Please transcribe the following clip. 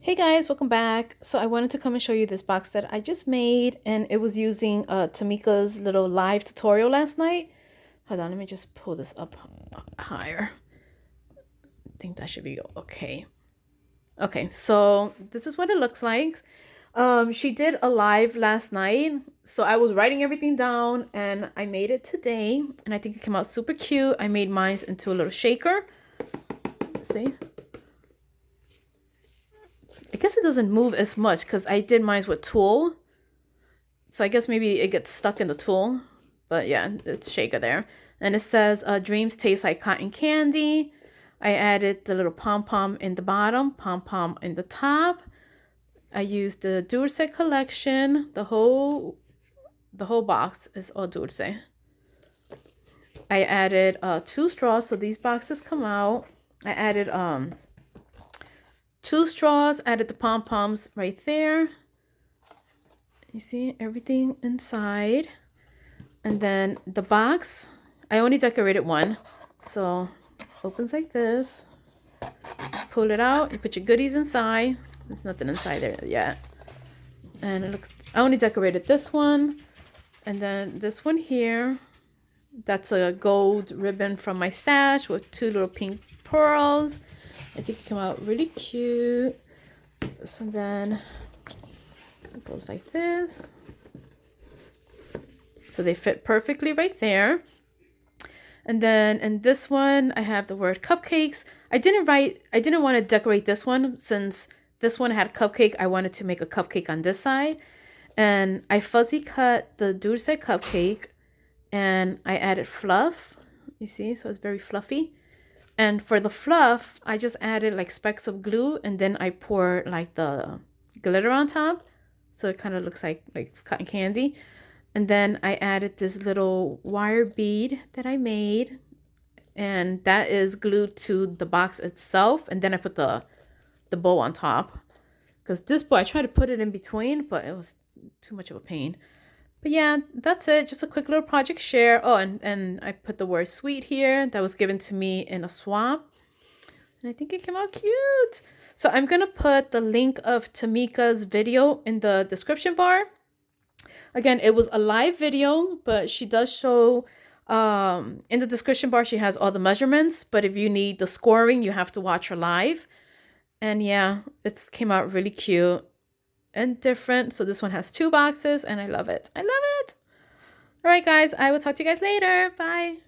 Hey guys, welcome back. So I wanted to come and show you this box that I just made, and it was using Tmika's little live tutorial last night. Hold on, let me just pull this up higher. I think that should be okay. Okay, so this is what it looks like. She did a live last night, so I was writing everything down and I made it today, and I think it came out super cute. I made mine into a little shaker. See? I guess it doesn't move as much because I did mine with tulle. So I guess maybe it gets stuck in the tulle. But yeah, it's shaker there. And it says, dreams taste like cotton candy. I added the little pom-pom in the bottom, pom-pom in the top. I used the Dulce collection. The whole box is all Dulce. I added 2 straws, so these boxes come out. I added 2 straws, added the pom-poms right there. You see everything inside. And then the box, I only decorated one. So opens like this. Pull it out, you put your goodies inside. There's nothing inside there yet. And it looks, I only decorated this one. And then this one here, that's a gold ribbon from my stash with 2 little pink pearls. I think it came out really cute. So then it goes like this. So they fit perfectly right there. And then in this one, I have the word cupcakes. I didn't want to decorate this one since this one had a cupcake. I wanted to make a cupcake on this side. And I fuzzy cut the Dulce cupcake and I added fluff. You see, so it's very fluffy. And for the fluff, I just added like specks of glue and then I pour like the glitter on top. So it kind of looks like cotton candy. And then I added this little wire bead that I made. And that is glued to the box itself. And then I put the bow on top. Because this bow, I tried to put it in between, but it was too much of a pain. But yeah, that's it. Just a quick little project share. Oh, and I put the word sweet here. That was given to me in a swap. And I think it came out cute. So I'm going to put the link of Tmika's video in the description bar. Again, it was a live video, but she does show in the description bar, she has all the measurements. But if you need the scoring, you have to watch her live. And yeah, it came out really cute and different. So this one has 2 boxes and I love it. I love it. All right, guys, I will talk to you guys later. Bye.